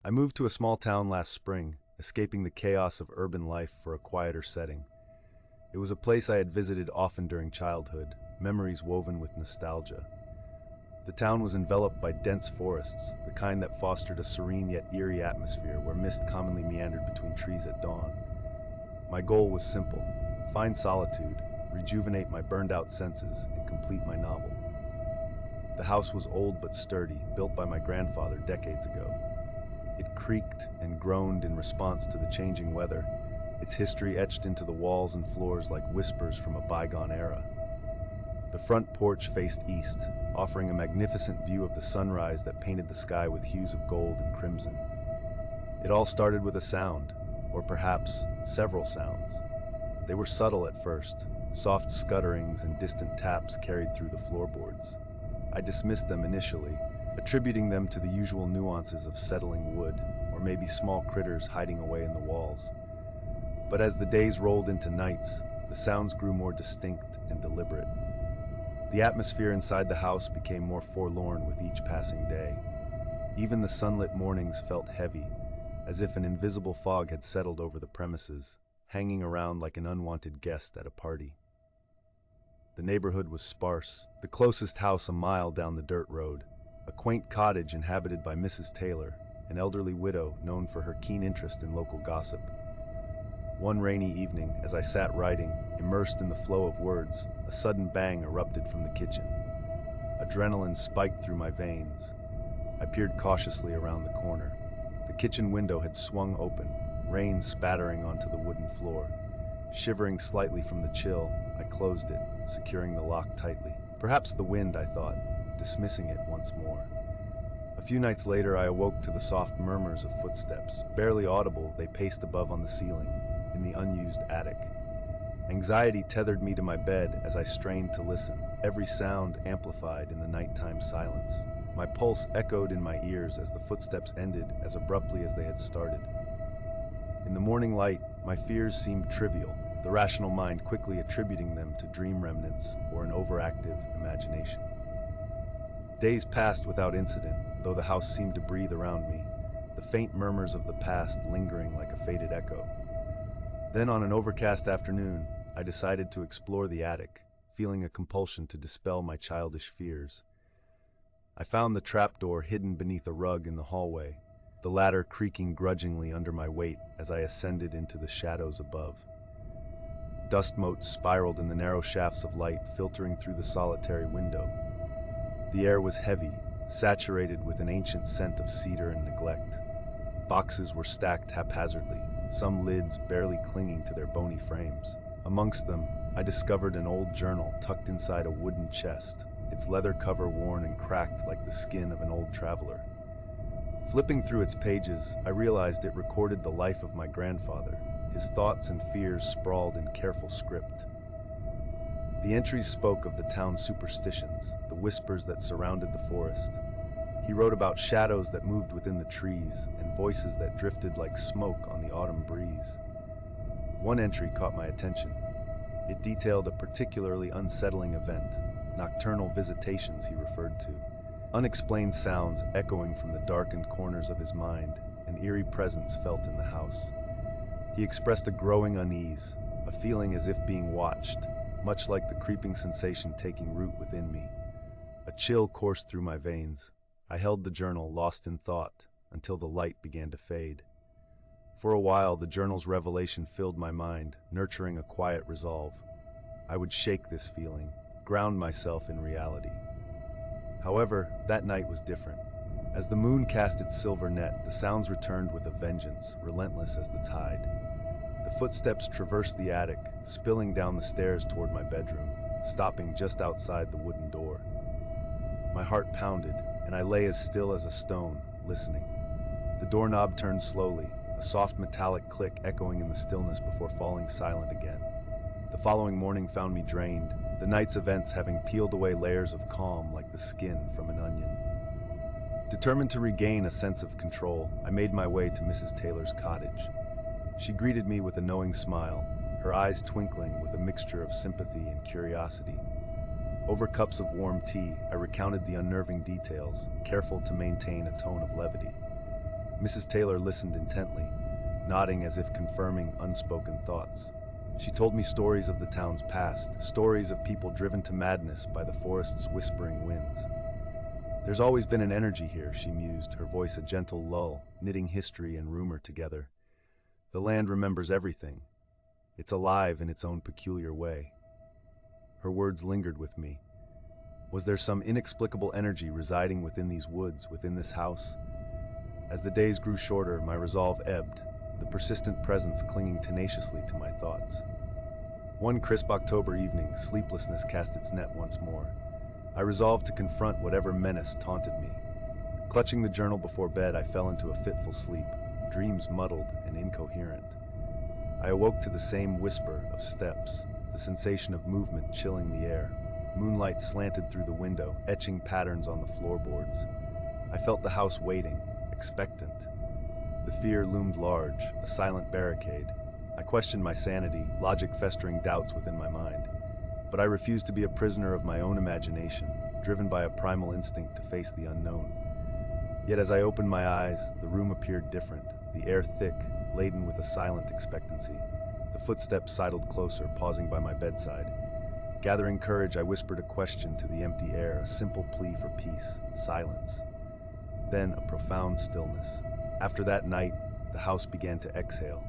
I moved to a small town last spring, escaping the chaos of urban life for a quieter setting. It was a place I had visited often during childhood, memories woven with nostalgia. The town was enveloped by dense forests, the kind that fostered a serene yet eerie atmosphere where mist commonly meandered between trees at dawn. My goal was simple: find solitude, rejuvenate my burned-out senses, and complete my novel. The house was old but sturdy, built by my grandfather decades ago. It creaked and groaned in response to the changing weather, its history etched into the walls and floors like whispers from a bygone era. The front porch faced east, offering a magnificent view of the sunrise that painted the sky with hues of gold and crimson. It all started with a sound, or perhaps several sounds. They were subtle at first, soft scutterings and distant taps carried through the floorboards. I dismissed them initially, attributing them to the usual nuances of settling wood, or maybe small critters hiding away in the walls. But as the days rolled into nights, the sounds grew more distinct and deliberate. The atmosphere inside the house became more forlorn with each passing day. Even the sunlit mornings felt heavy, as if an invisible fog had settled over the premises, hanging around like an unwanted guest at a party. The neighborhood was sparse, the closest house a mile down the dirt road, a quaint cottage inhabited by Mrs. Taylor, an elderly widow known for her keen interest in local gossip. One rainy evening, as I sat writing, immersed in the flow of words, a sudden bang erupted from the kitchen. Adrenaline spiked through my veins. I peered cautiously around the corner. The kitchen window had swung open, rain spattering onto the wooden floor. Shivering slightly from the chill, I closed it, securing the lock tightly. Perhaps the wind, I thought, dismissing it once more. A few nights later, I awoke to the soft murmurs of footsteps. Barely audible, they paced above on the ceiling, in the unused attic. Anxiety tethered me to my bed as I strained to listen, every sound amplified in the nighttime silence. My pulse echoed in my ears as the footsteps ended as abruptly as they had started. In the morning light, my fears seemed trivial, the rational mind quickly attributing them to dream remnants or an overactive imagination. Days passed without incident, though the house seemed to breathe around me, the faint murmurs of the past lingering like a faded echo. Then on an overcast afternoon, I decided to explore the attic, feeling a compulsion to dispel my childish fears. I found the trapdoor hidden beneath a rug in the hallway, the ladder creaking grudgingly under my weight as I ascended into the shadows above. Dust motes spiraled in the narrow shafts of light filtering through the solitary window. The air was heavy, saturated with an ancient scent of cedar and neglect. Boxes were stacked haphazardly, some lids barely clinging to their bony frames. Amongst them, I discovered an old journal tucked inside a wooden chest, its leather cover worn and cracked like the skin of an old traveler. Flipping through its pages, I realized it recorded the life of my grandfather, his thoughts and fears sprawled in careful script. The entries spoke of the town's superstitions, the whispers that surrounded the forest. He wrote about shadows that moved within the trees and voices that drifted like smoke on the autumn breeze. One entry caught my attention. It detailed a particularly unsettling event, nocturnal visitations he referred to, unexplained sounds echoing from the darkened corners of his mind, an eerie presence felt in the house. He expressed a growing unease, a feeling as if being watched, much like the creeping sensation taking root within me. A chill coursed through my veins. I held the journal, lost in thought, until the light began to fade. For a while, the journal's revelation filled my mind, nurturing a quiet resolve. I would shake this feeling, ground myself in reality. However, that night was different. As the moon cast its silver net, the sounds returned with a vengeance, relentless as the tide. The footsteps traversed the attic, spilling down the stairs toward my bedroom, stopping just outside the wooden door. My heart pounded, and I lay as still as a stone, listening. The doorknob turned slowly, a soft metallic click echoing in the stillness before falling silent again. The following morning found me drained, the night's events having peeled away layers of calm like the skin from an onion. Determined to regain a sense of control, I made my way to Mrs. Taylor's cottage. She greeted me with a knowing smile, her eyes twinkling with a mixture of sympathy and curiosity. Over cups of warm tea, I recounted the unnerving details, careful to maintain a tone of levity. Mrs. Taylor listened intently, nodding as if confirming unspoken thoughts. She told me stories of the town's past, stories of people driven to madness by the forest's whispering winds. There's always been an energy here, she mused, her voice a gentle lull, knitting history and rumor together. The land remembers everything. It's alive in its own peculiar way. Her words lingered with me. Was there some inexplicable energy residing within these woods, within this house? As the days grew shorter, my resolve ebbed, the persistent presence clinging tenaciously to my thoughts. One crisp October evening, sleeplessness cast its net once more. I resolved to confront whatever menace taunted me. Clutching the journal before bed, I fell into a fitful sleep, dreams muddled and incoherent. I awoke to the same whisper of steps, the sensation of movement chilling the air. Moonlight slanted through the window, etching patterns on the floorboards. I felt the house waiting, expectant. The fear loomed large, a silent barricade. I questioned my sanity, logic festering doubts within my mind. But I refused to be a prisoner of my own imagination, driven by a primal instinct to face the unknown. Yet as I opened my eyes, the room appeared different, the air thick, laden with a silent expectancy. The footsteps sidled closer, pausing by my bedside. Gathering courage, I whispered a question to the empty air, a simple plea for peace, silence. Then a profound stillness. After that night, the house began to exhale,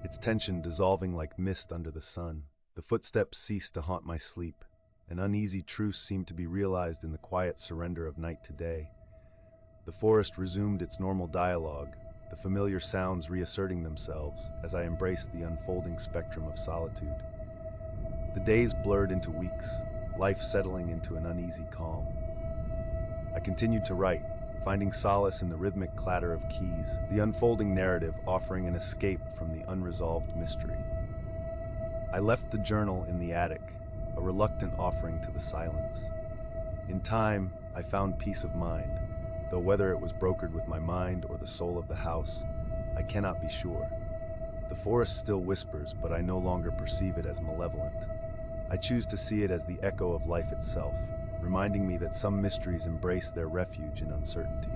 its tension dissolving like mist under the sun. The footsteps ceased to haunt my sleep. An uneasy truce seemed to be realized in the quiet surrender of night to day. The forest resumed its normal dialogue, the familiar sounds reasserting themselves as I embraced the unfolding spectrum of solitude. The days blurred into weeks, life settling into an uneasy calm. I continued to write, finding solace in the rhythmic clatter of keys, the unfolding narrative offering an escape from the unresolved mystery. I left the journal in the attic, a reluctant offering to the silence. In time, I found peace of mind, though whether it was brokered with my mind or the soul of the house, I cannot be sure. The forest still whispers, but I no longer perceive it as malevolent. I choose to see it as the echo of life itself, reminding me that some mysteries embrace their refuge in uncertainty.